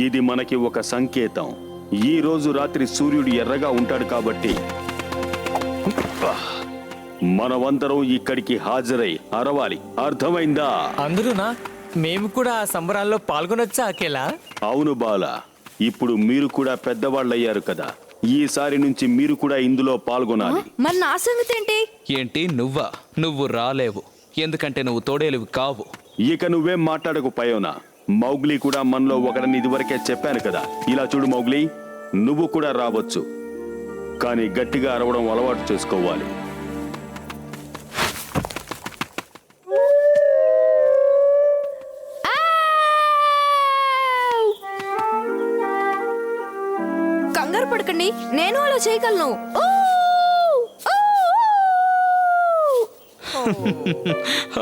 ఇది మనకి ఒక సంకేతం. ఈ రోజు రాత్రి సూర్యుడు ఎర్రగా ఉంటాడు కాబట్టి మనమందరం ఇక్కడికి హాజరై అరవాలి. అర్థమైందా? అందరూనా? మేము కూడా ఆ సంబరాల్లో పాల్గొనొచ్చా అఖిల? అవును బాల, ఇప్పుడు మీరు కూడా పెద్దవాళ్ళయ్యారు కదా, ఈసారి నుంచి మీరు కూడా ఇందులో పాల్గొనాలి. మరి నా సంగతి ఏంటి? ఏంటి నువ్వా? నువ్వు రాలేవు, ఎందుకంటే నువ్వు తోడేలివి కావు. ఇక నువ్వేం మాట్లాడకు పయోనా. మౌగ్లీ కూడా మనలో ఒకడని ఇదివరకే చెప్పాను కదా. ఇలా చూడు మౌగ్లీ, నువ్వు కూడా రావచ్చు, కానీ గట్టిగా అరవడం అలవాటు చేసుకోవాలి. కంగారు పడకండి, నేను అలా చేయగలను.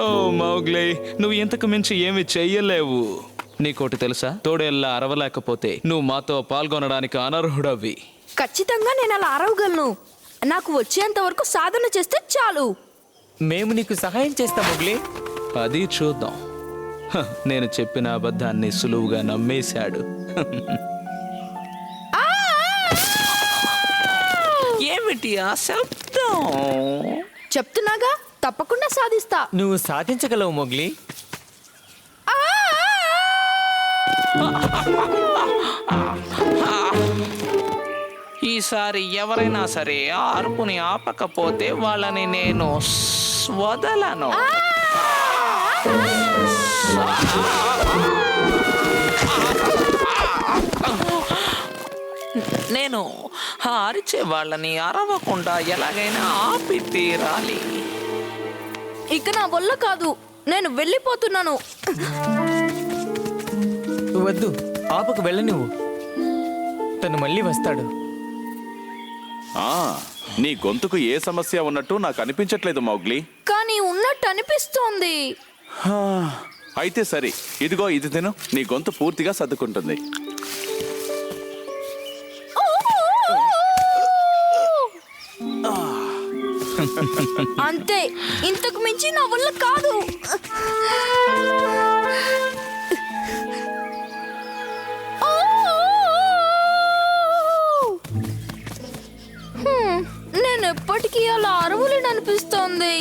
ఓ మౌగ్లీ, నువ్వు ఇంతకు మించి ఏమి చెయ్యలేవు. నీకోటి తెలుసా? తోడేళ్ళ అరవలేకపోతే నువ్వు మాతో పాల్గొనడానికి అనర్హుడవి. ఖచ్చితంగా నేను అలా అరవగలను. నాకు వచ్చేంత వరకు సాధన చేస్తే చాలు. మేము నీకు సహాయం చేస్తాం మొగ్లీ. అది చూద్దాం. నేను చెప్పిన అబద్ధాన్ని సులువుగా నమ్మేశాడు. ఏమిటి ఆ శబ్దం? చెప్తున్నాగా, తప్పకుండా సాధిస్తా. నువ్వు సాధించగలవు మొగ్లీ. ఈసారి ఎవరైనా సరే ఆ అరుపుని ఆపకపోతే వాళ్ళని నేను వదలను. నేను అరిచే వాళ్ళని అరవకుండా ఎలాగైనా ఆపి తీరాలి. ఇక నా వల్ల కాదు, నేను వెళ్ళిపోతున్నాను. వద్దు, ఆపకు, వెళ్ళ నువ్వు. తను మళ్ళీ వస్తాడు. నీ గొంతుకు ఏ సమస్య ఉన్నట్టు నాకు అనిపించట్లేదు మౌగ్లీ. కానీ ఉన్నట్టు అనిపిస్తోంది. అయితే సరే, ఇదిగో ఇది తిను, నీ గొంతు పూర్తిగా సర్దుకుంటుంది. అంతే, ఇంతకు మించి నా వల్ల కాదు. నేను ఎప్పటికీ అలా అరవలేననిపిస్తోంది.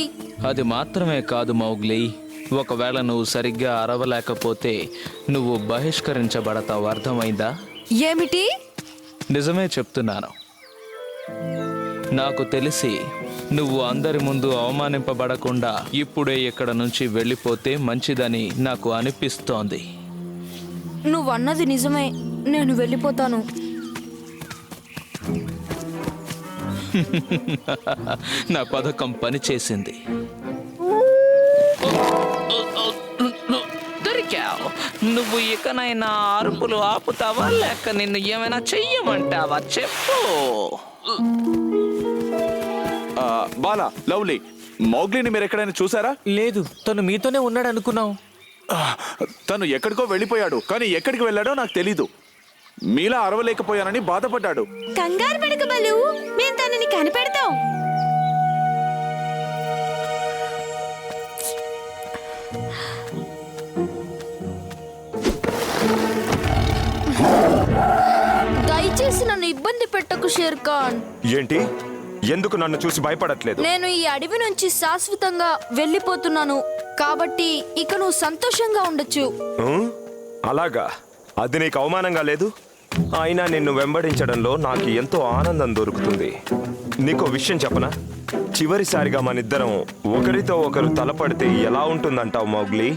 అది మాత్రమే కాదు మౌగ్లీ, ఒకవేళ నువ్వు సరిగ్గా అరవలేకపోతే నువ్వు బహిష్కరించబడతావు. అర్థమైందా? ఏమిటి? నిజమే చెప్తున్నాను. నాకు తెలిసి నువ్వు అందరి ముందు అవమానింపబడకుండా ఇప్పుడే ఇక్కడ నుంచి వెళ్ళిపోతే మంచిదని నాకు అనిపిస్తోంది. నువ్వన్నది నిజమే, నేను వెళ్ళిపోతాను. నా పథకం పనిచేసింది. దొరికావు. నువ్వు ఇకనైనా అరుపులు ఆపుతావా లేక నిన్ను ఏమైనా చెయ్యమంటావా? చెప్పు. బాలా, లవ్లీ, మౌగ్లీని మీరు ఎక్కడైనా చూసారా? లేదు, తను మీతోనే ఉన్నాడు అనుకున్నాం. తను ఎక్కడికో వెళ్ళిపోయాడు, కానీ ఎక్కడికి వెళ్ళాడో నాకు తెలీదు. మీలా అరవలేకపోయానని బాధపడ్డాడు. కంగారు పడక బలు, మేము తనని కనిపెడతాం. దయచేసి నన్ను ఇబ్బంది పెట్టకు షేర్ ఖాన్. ఏంటి? ఎందుకు నన్ను చూసి భయపడట్లేదు? నేను ఈ అడవి నుంచి శాశ్వతంగా వెళ్ళిపోతున్నాను కాబట్టి ఇక నువ్వు సంతోషంగా ఉండొచ్చు. అలాగా? అది నీకు అవమానంగా లేదు? అయినా నిన్ను వెంబడించడంలో నాకు ఎంతో ఆనందం దొరుకుతుంది. నీకో విషయం చెప్పనా? చివరిసారిగా మనిద్దరం ఒకరితో ఒకరు తలపడితే ఎలా ఉంటుందంటావు మౌగ్లీ?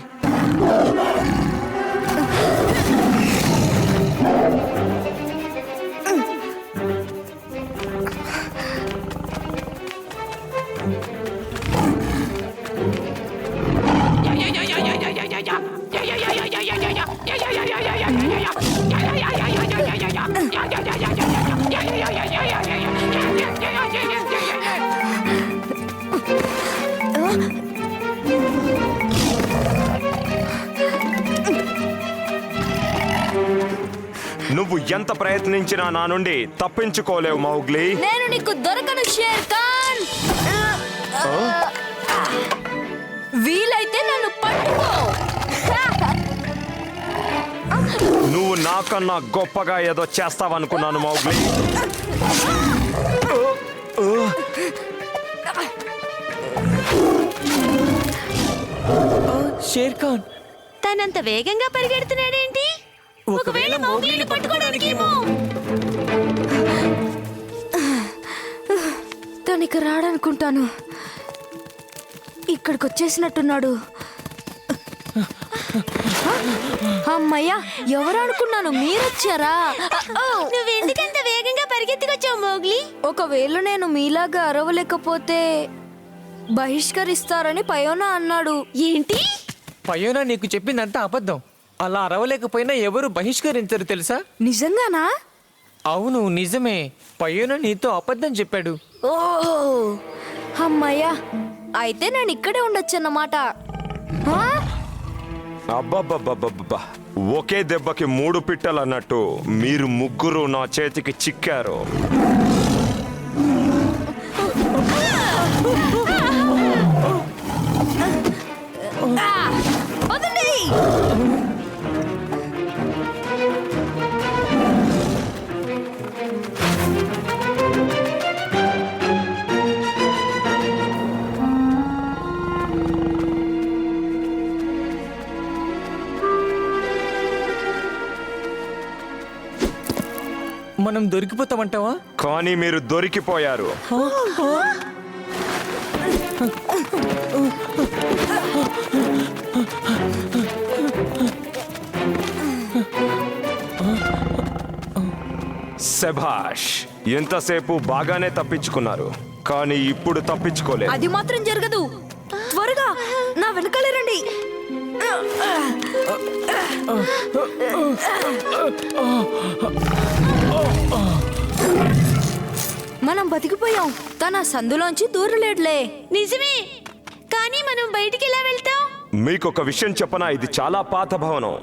నువ్వు ఎంత ప్రయత్నించినా నా నుండి తప్పించుకోలేవు మౌగ్లీ. నేను నీకు దొరకను షేర్ ఖాన్. వీలైతే నన్ను పట్టుకో. నువ్వు నాకన్నా గొప్పగా ఏదో చేస్తావనుకున్నాను మౌగ్లీ. షేర్ ఖాన్ తనంత వేగంగా పరిగెడుతున్నాడేంటి? ఒకవేళ మౌగ్లీని పట్టుకోవడానికేమో. తనకి రాడనుకుంటాను. ఇక్కడికి వచ్చేసినట్టున్నాడు. అమ్మయ్యా, ఎవరు అనుకున్నాను, మీరొచ్చారా? నువ్వెందుకంత వేగంగా పరిగెత్తుకొచ్చావు మోగ్లీ? ఒకవేళ నేను మీలాగా అరవలేకపోతే బహిష్కరిస్తారని పయోనా అన్నాడు. ఏంటి? పయోనా నీకు చెప్పిందంతా అబద్ధం. అలా అరవలేకపోయినా ఎవరు బహిష్కరించరు తెలుసా? నిజంగానా? అవును నిజమే. పయోనా నీతో అబద్ధం చెప్పాడు. ఓ అమ్మయ్యా, అయితే నేను ఇక్కడే ఉండొచ్చన్నమాట. ఆ? అబ్బబ్బబ్బబ్బబ్బా, ఒకే దెబ్బకి 3 పిట్టలు అన్నట్టు మీరు ముగ్గురు నా చేతికి చిక్కారు. వదండి. మనం దొరికిపోతామంటావా? కానీ మీరు దొరికిపోయారు. శభాష్, ఎంతసేపు బాగానే తప్పించుకున్నారు, కానీ ఇప్పుడు తప్పించుకోలేదు. అది మాత్రం జరగదు. త్వరగా నా వెనకాలే రండి. మనం బతికిపోయాం. తన సందులోంచి దూరలేడులే. నిజమే, కానీ మనం బయటికి ఎలా వెళ్తాం? మీకొక విషయం చెప్పనా, ఇది చాలా పాత భవనం.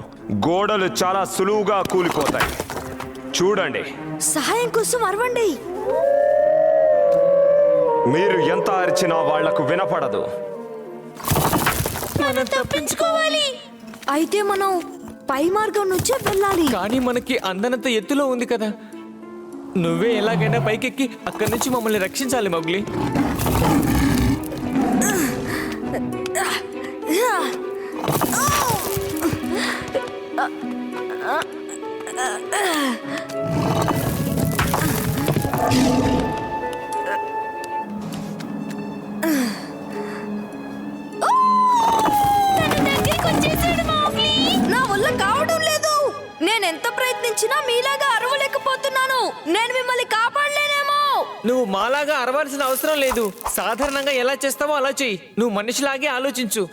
గోడలు చాలా సులువుగా కూలిపోతాయి. చూడండి, సహాయం కోసం అరవండి. మీరు ఎంత అరిచినా వాళ్లకు వినపడదు. మనం తప్పించుకోవాలి. అయితే మనం పై మార్గం నుంచే వెళ్ళాలి. కానీ మనకి అందనంత ఎత్తులో ఉంది కదా. నువ్వే ఎలాగైనా పైకెక్కి అక్కడి నుంచి మమ్మల్ని రక్షించాలి మౌగ్లీ. నా వల్ల కావడం లేదు. నేనెంత ప్రయత్నించినా మీలాగా అరవలేకపోతున్నాను. నేను మిమ్మల్ని కాపాడలేనేమో. నువ్వు మాలాగా అరవాల్సిన అవసరం లేదు. సాధారణంగా ఎలా చేస్తావో అలా చెయ్యి. నువ్వు మనిషిలాగే ఆలోచించు.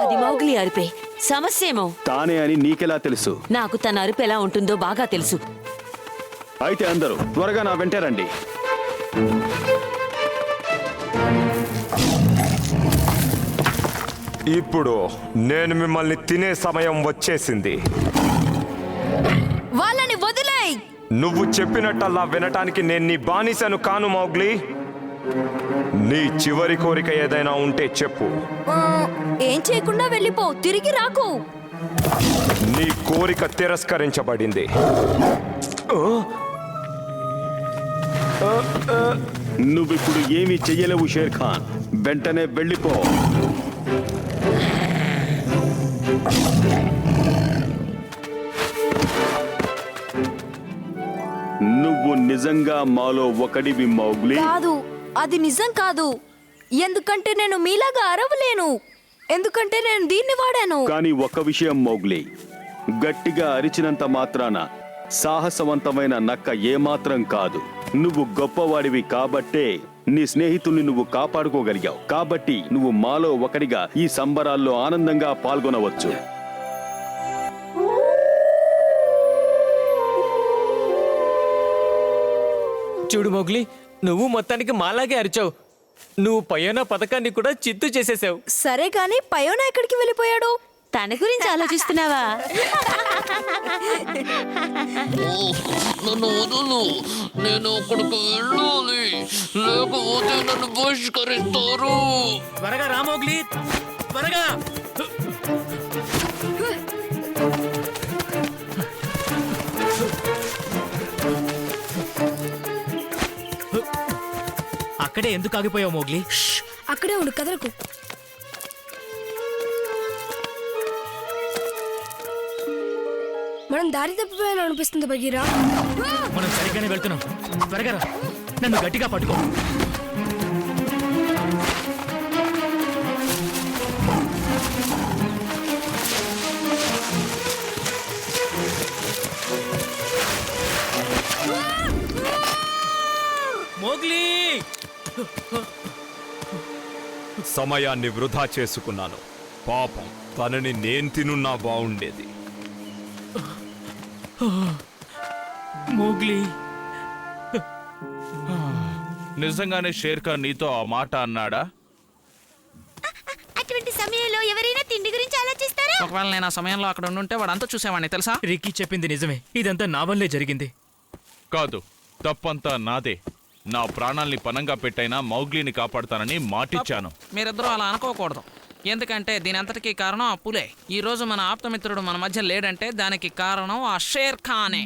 అది మౌగ్లీ అరుపే. సమస్యేమో తానే అని నీకెలా తెలుసు? నాకు తన అరుపు ఎలా ఉంటుందో బాగా తెలుసు. అయితే అందరూ త్వరగా నా వెంటే రండి. ఇప్పుడు నేను మిమ్మల్ని తినే సమయం వచ్చేసింది. వాళ్ళని వదిలేయ్. నువ్వు చెప్పినట్టల్లా వినటానికి నేను నీ బానిసను కాను మౌగ్లీ. నీ చివరి కోరిక ఏదైనా ఉంటే చెప్పు. ఏం చేయకుండా వెళ్ళిపో, తిరిగి రాకు. నీ కోరిక తిరస్కరించబడింది. నువ్విప్పుడు ఏమీ చెయ్యలేవు షేర్ ఖాన్. వెంటనే వెళ్ళిపో. నువ్వు నిజంగా మాలో ఒకడివి మౌగ్లీ. కాదు, అది నిజం కాదు. ఎందుకంటే నేను మీలాగా అరవలేను. ఎందుకంటే నేను దీన్ని వాడాను. కానీ ఒక విషయం మౌగ్లీ, గట్టిగా అరిచినంత మాత్రాన సాహసవంతమైన నక్క ఏమాత్రం కాదు. నువ్వు గొప్పవాడివి కాబట్టే నీ స్నేహితుల్ని నువ్వు కాపాడుకోగలిగావు. కాబట్టి నువ్వు మాలో ఒకడిగా ఈ సంబరాల్లో ఆనందంగా పాల్గొనవచ్చు. చూడు మౌగ్లీ, నువ్వు మొత్తానికి మాలాగే అరిచావు. నువ్వు పయోనా పథకాన్ని కూడా చిత్తు చేసేసావు. సరే కానీ పయోనా ఎక్కడికి వెళ్ళిపోయాడు? తన గురించి ఆలోచిస్తున్నావా? నన్ను వదులు, నేను అక్కడికి వెళ్ళాలి, లేకపోతే నన్ను బహిష్కరిస్తారు. త్వరగా రా మోగ్లీ, త్వరగా. అక్కడే ఎందుకు ఆగిపోయావు మోగ్లీ? అక్కడే ఉండు, కదలకు. మనం దారి తప్పిపోయాను అనిపిస్తుంది బగీరా. మనం సరిగ్గానే వెళ్తున్నాం. త్వరగా రా, నన్ను గట్టిగా పట్టుకో. మోగ్లీ! సమయాన్ని వృధా చేసుకున్నాను. పాపం, తనని నేను తినున్నా బాగుండేది. మోగ్లీ, నిజంగానే షేర్ ఖాన్ నీతో ఆ మాట అన్నాడా? అటువంటి సమయంలో ఎవరైనా తిండి గురించి ఆలోచిస్తారా? ఒకవేళ నేను ఆ సమయంలో అక్కడ ఉండుంటే వాడంతా చూసేవాడిని తెలుసా? రిక్కీ చెప్పింది నిజమే. ఇదంతా నా వల్లే జరిగింది. కాదు, తప్పంతా నాదే. నా ప్రాణాల్ని పనంగా పెట్టైనా మౌగ్లీని కాపాడుతానని మాటిచ్చాను. మీరిద్దరూ అలా అనుకోకూడదు. ఎందుకంటే దీని అంతటికీ కారణం ఆ పులే. ఈ రోజు మన ఆప్తమిత్రుడు మన మధ్య లేడంటే దానికి కారణం ఆ షేర్ ఖానే.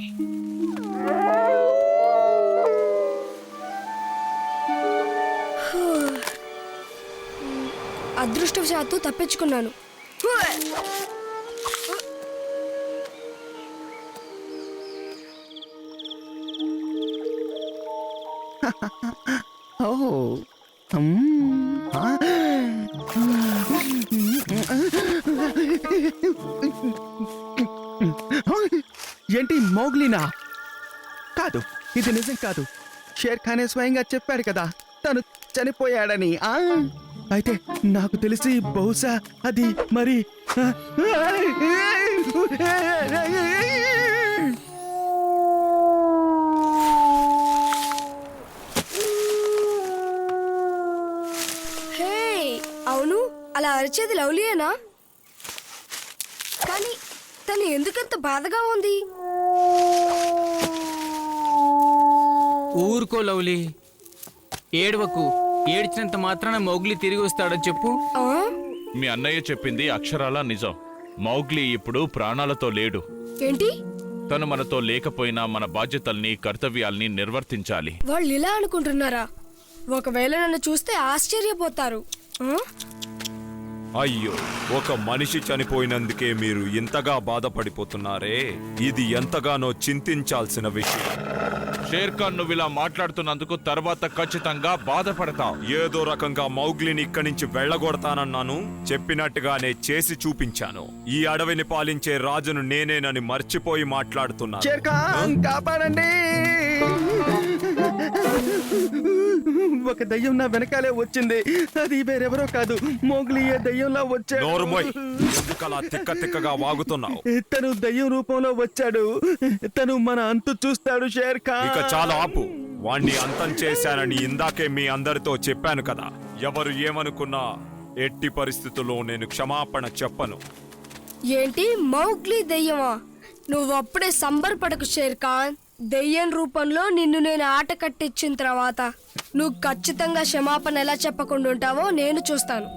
అదృష్టవశాత్తు తప్పించుకున్నాను. ఏంటి, మౌగ్లీనా? కాదు, ఇది నిజం కాదు. షేర్ ఖానే స్వయంగా చెప్పాడు కదా తను చనిపోయాడని. అయితే నాకు తెలిసి బహుశా అది మరి హే, అవును, అలా అరిచేది లవ్లీయేనా? కానీ తను ఎందుకంత బాధగా ఉంది? ఊరుకో లవ్లీ, ఏడవకు. ఏడ్చినంత మాత్రాన మౌగ్లీ తిరిగి వస్తాడని చెప్పు. ఆ? మీ అన్నయ్య చెప్పింది అక్షరాలా నిజం. మౌగ్లీ ఇప్పుడు ప్రాణాలతో లేడు. ఏంటి? తను మనతో లేకపోయినా మన బాధ్యతల్ని, కర్తవ్యాల్ని నిర్వర్తించాలి. వాళ్ళు ఇలా అనుకుంటున్నారా? ఒకవేళ నన్ను చూస్తే ఆశ్చర్యపోతారు. ఆ? అయ్యో, ఒక మనిషి చనిపోయినందుకే మీరు ఇంతగా బాధపడిపోతున్నారే. ఇది ఎంతగానో చింతించాల్సిన విషయం. షేర్ ఖాన్, నువ్వు ఇలా మాట్లాడుతున్నందుకు తర్వాత ఖచ్చితంగా బాధపడతావు. ఏదో రకంగా మౌగ్లీని ఇక్కడి నుంచి వెళ్ళగొడతానన్నాను. చెప్పినట్టుగానే చేసి చూపించాను. ఈ అడవిని పాలించే రాజును నేనేనని మర్చిపోయి మాట్లాడుతున్నాను. షేర్ ఖాన్, కాపాడండి! ఒక దయ్యం నా వెనకాలే వచ్చింది. అది వేరెవరో కాదు, మౌగ్లీయే దయ్యంలా వచ్చాడు. నోరుమోయ్, ఎందుకలా తిక్క తిక్కగా వాగుతున్నావు? తను దయ్యం రూపంలో వచ్చాడు. తను మన అంతు చూస్తాడు. షేర్ ఖాన్, ఇక చాలా ఆపు. వాణ్ణి అంతం చేశానని ఇందాకే మీ అందరితో చెప్పాను కదా. ఎవరు ఏమనుకున్నా ఎట్టి పరిస్థితుల్లో నేను క్షమాపణ చెప్పను. ఏంటి, మౌగ్లీ దయ్యమా? నువ్వు అప్పుడే సంబరపడకు షేర్ ఖాన్. దెయ్యం రూపంలో నిన్ను నేను ఆట కట్టించిన తర్వాత నువ్వు ఖచ్చితంగా క్షమాపణ ఎలా చెప్పకుండా ఉంటావో నేను చూస్తాను.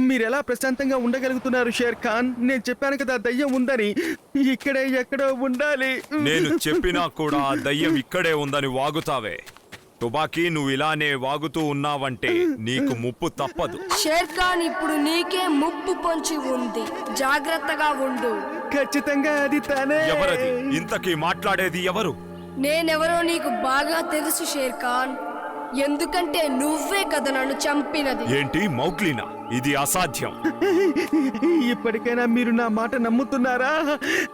మీరెలా ప్రశాంతంగా ఉండగలుగుతున్నారు షేర్ ఖాన్? నేను చెప్పాను కదా దయ్యం ఉందని. ఇక్కడే ఎక్కడో ఉండాలి. నేను చెప్పినా కూడా ఆ దయ్యం ఇక్కడే ఉందని వాగుతావే. తుబాకీ, నువ్వు ఇలానే వాగుతూ ఉన్నావంటే నీకు ముప్పు తప్పదు. షేర్ ఖాన్, ఇప్పుడు నీకే ముప్పు పొంచి ఉంది. జాగ్రత్తగా ఉండు. ఖచ్చితంగా అది తనే. ఎవరది? ఇంతకీ మాట్లాడేది ఎవరు? నేనెవరో నీకు బాగా తెలుసు షేర్ ఖాన్. ఎందుకంటే నువ్వే కదా నన్ను చంపినది. ఏంటి, మౌగ్లీనా? ఇది అసాధ్యం. ఇప్పటికైనా మీరు నా మాట నమ్ముతున్నారా?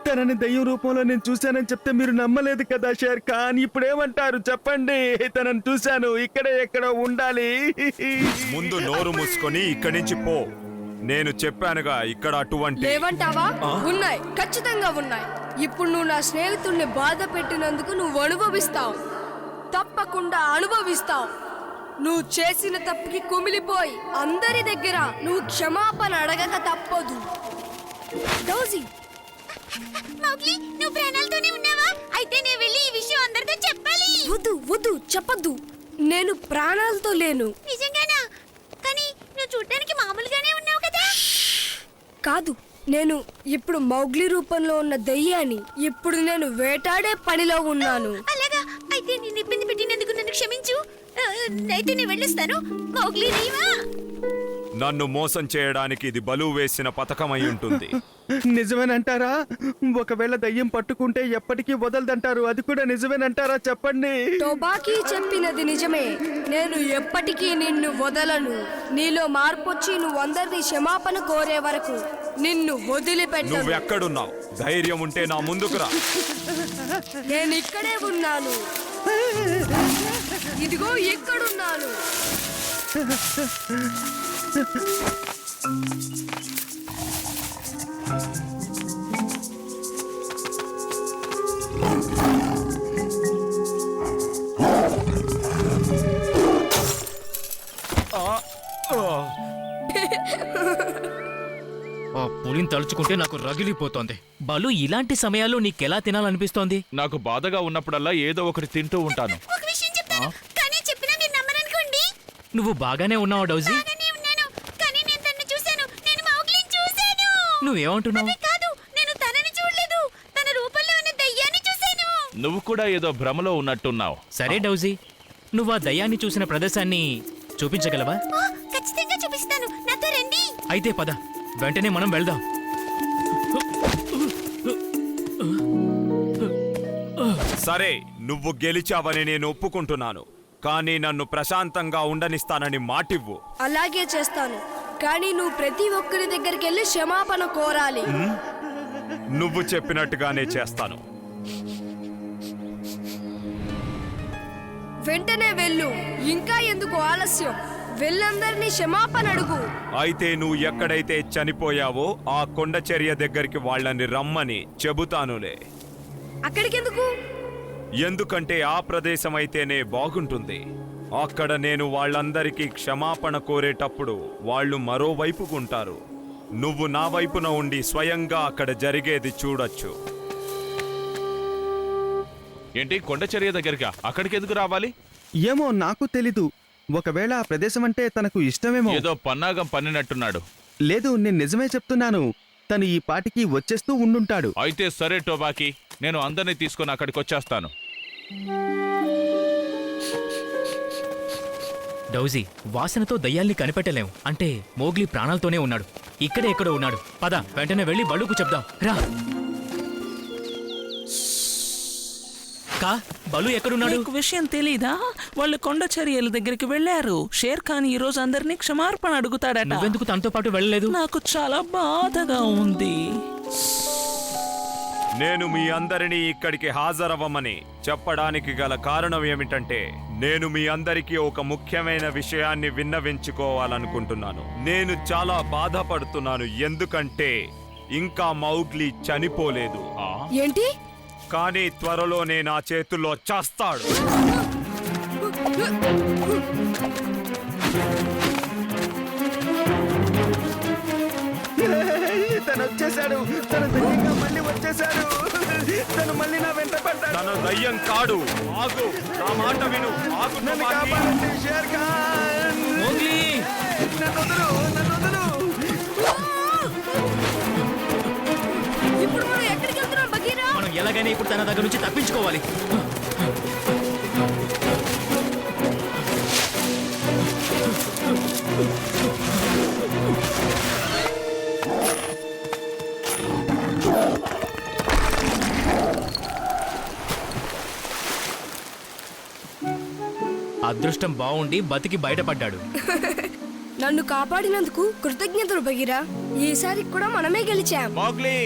తనని దయ్యం రూపంలో నేను చూశానని చెప్తే మీరు నమ్మలేదు కదా షేర్ ఖాన్. ఇప్పుడేమంటారు చెప్పండి? తనని చూశాను, ఇక్కడే ఎక్కడో ఉండాలి. ముందు నోరు మూసుకొని ఇక్కడి నుంచి పో. నేను చెప్పానుగా ఇక్కడ అటువంటి లేవంటావా? ఉన్నాయి, ఖచ్చితంగా ఉన్నాయి. ఇప్పుడు నువ్వు నా స్నేహితుడిని బాధ పెట్టినందుకు నువ్వు అనుభవిస్తావు, తప్పకుండా అనుభవిస్తావు. నువ్వు చేసిన తప్పుకి కుమిలిపోయి అందరి దగ్గర నువ్వు క్షమాపణ అడగక తప్పదు. డౌజీ, మౌగ్లీ, నువ్వు ప్రాణాలతోనే ఉన్నావా? అయితే నేను వెళ్ళి ఈ విషయం అందరితో చెప్పాలి. వద్దు వద్దు, చెప్పద్దు. నేను ప్రాణాలతో లేను. నిజంగానా? కానీ నువ్వు చూడడానికి మామూలుగానే ఉన్నావు కదా. కాదు, నేను ఇప్పుడు మౌగ్లీ రూపంలో ఉన్న దయ్యాన్ని. ఇప్పుడు నేను వేటాడే పనిలో ఉన్నాను. అలాగా? అయితే నేను ఇబ్బంది పెట్టినందుకు నన్ను క్షమించు. అయితే నేను వెళ్ళొస్తాను. మౌగ్లీ దయ్యమా? నన్ను మోసం చేయడానికి ఇది బలువు వేసిన పథకమై ఉంటుంది. నిజమేనంటారా? ఒకవేళ దయ్యం పట్టుకుంటే ఎప్పటికీ వదలదంటారు, అది కూడా నిజమేనంటారా? చెప్పండి. టోబాకీ చెప్పినది నిజమే. నేను ఎప్పటికీ నిన్ను వదలను. నీలో మార్పొచ్చి నువ్వు అందరినీ క్షమాపణ కోరే వరకు నిన్ను వదిలిపెట్టను. నువ్వెక్కడున్నావు? ధైర్యం ఉంటే నా ముందుకు రా. నేను ఇక్కడే ఉన్నాను. ఇదిగో ఇక్కడున్నాను. ఆ పులిని తలుచుకుంటే నాకు రగిలిపోతోంది. బలు, ఇలాంటి సమయాల్లో నీకెలా తినాలనిపిస్తోంది? నాకు బాధగా ఉన్నప్పుడల్లా ఏదో ఒకటి తింటూ ఉంటాను. ఒక విషయం చెప్తాను, కానీ చెప్పినా మీరు నమ్మరనుకోండి. నువ్వు బాగానే ఉన్నావు డౌజీ. బాగానే ఉన్నాను, కానీ నేను తనని చూశాను. నేను మౌగ్లీని చూశాను. నువ్వేమంటున్నావు? అదే కాదు, నేను తనని చూడలేదు. తన రూపంలో ఉన్న దయ్యాన్ని చూశాను. నువ్వు కూడా ఏదో భ్రమలో ఉన్నట్టున్నావు. సరే డౌజీ, నువ్వు ఆ దయ్యాన్ని చూసిన ప్రదేశాన్ని చూపించగలవా? ఓ, ఖచ్చితంగా చూపిస్తాను. నాతో రండి. అయితే పద, వెంటనే మనం వెళ్దాం. సరే, నువ్వు గెలిచావని నేను ఒప్పుకుంటున్నాను. కానీ నన్ను ప్రశాంతంగా ఉండనిస్తానని మాటివ్వు. అలాగే చేస్తాను, కానీ నువ్వు ప్రతి ఒక్కరి దగ్గరికి వెళ్ళి క్షమాపణ కోరాలి. నువ్వు చెప్పినట్టుగానే చేస్తాను. వెంటనే వెళ్ళు. ఇంకా ఎందుకు ఆలస్యం? వెళ్ళందరినీ క్షమాపణ అడుగు. అయితే నువ్వు ఎక్కడైతే చనిపోయావో ఆ కొండ చర్య దగ్గరికి వాళ్ళని రమ్మని చెబుతానులే. అక్కడికెందుకు? ఎందుకంటే ఆ ప్రదేశం అయితేనే బాగుంటుంది. అక్కడ నేను వాళ్ళందరికీ క్షమాపణ కోరేటప్పుడు వాళ్ళు మరోవైపుకుంటారు. నువ్వు నా వైపున ఉండి స్వయంగా అక్కడ జరిగేది చూడొచ్చు. ఏంటి, కొండచర్య దగ్గరగా? అక్కడికి ఎందుకు రావాలి? ఏమో నాకు తెలీదు. ఒకవేళ ఆ ప్రదేశం అంటే తనకు ఇష్టమేమో. ఏదో పన్నాగం పన్నినట్టున్నాడు. లేదు, నేను నిజమే చెప్తున్నాను. తను ఈ పాటికి వచ్చేస్తూ ఉండుంటాడు. అయితే సరే టోబాకి, నేను అందరినీ తీసుకొని అక్కడికి వచ్చేస్తాను. డౌజీ, వాసనతో దయ్యాల్ని కనిపెట్టలేం. అంటే మోగ్లీ ప్రాణాలతోనే ఉన్నాడు. ఇక్కడే ఎక్కడో ఉన్నాడు. పద, వెంటనే వెళ్ళి బలుకు చెప్దాం. రా. కా, బలు ఎక్కడున్నాడు? నీకు విషయం తెలీదా? వాళ్ళు కొండ చర్యల దగ్గరికి వెళ్ళారు. షేర్ ఖాన్ ఈ రోజు అందరినీ క్షమార్పణ అడుగుతాడట. నువ్వెందుకు తనతో పాటు వెళ్ళలేదు? నాకు చాలా బాధగా ఉంది. నేను మీ అందరినీ ఇక్కడికి హాజరవ్వమని చెప్పడానికి గల కారణం ఏమిటంటే, నేను మీ అందరికీ ఒక ముఖ్యమైన విషయాన్ని విన్నవించుకోవాలనుకుంటున్నాను. నేను చాలా బాధపడుతున్నాను, ఎందుకంటే ఇంకా మౌగ్లీ చనిపోలేదు. ఏంటి? కానీ త్వరలోనే నా చేతుల్లో చస్తాడు. తను వచ్చేసాడు. తన దయ్యంగా మళ్ళీ వచ్చేసాడు. తను మళ్ళీ నా వెంట పడ్డాడు. తన దయ్యం కాడు. ఆగు, నా మాట విను. ఆగు, నన్ను టోబాకి. కాపాడండి, షేర్ ఖాన్. మోగ్లీ! నన్ను వదలు, నన్ను వదలు. ఇప్పుడు మనం ఎక్కడికి వెళ్తున్నాం బగీరా? మనం ఎలాగైనా ఇప్పుడు తన దగ్గర నుంచి తప్పించుకోవాలి. అదృష్టం బాగుండి బతికి బయటపడ్డాడు. నన్ను కాపాడినందుకు కృతజ్ఞతలు బగీరా. ఈసారి కూడా మనమే గెలిచాం. మౌగ్లీ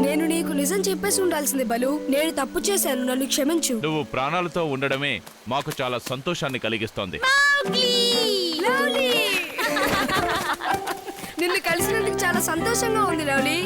నేను నీకు నిజం చెప్పేసి ఉండాల్సింది బలు. నేను తప్పు చేశాను, నన్ను క్షమించు. నువ్వు ప్రాణాలతో ఉండడమే మాకు చాలా సంతోషాన్ని కలిగిస్తోంది. లవ్లీ! నిన్ను కలిసినందుకు చాలా సంతోషంగా ఉంది లవ్లీ.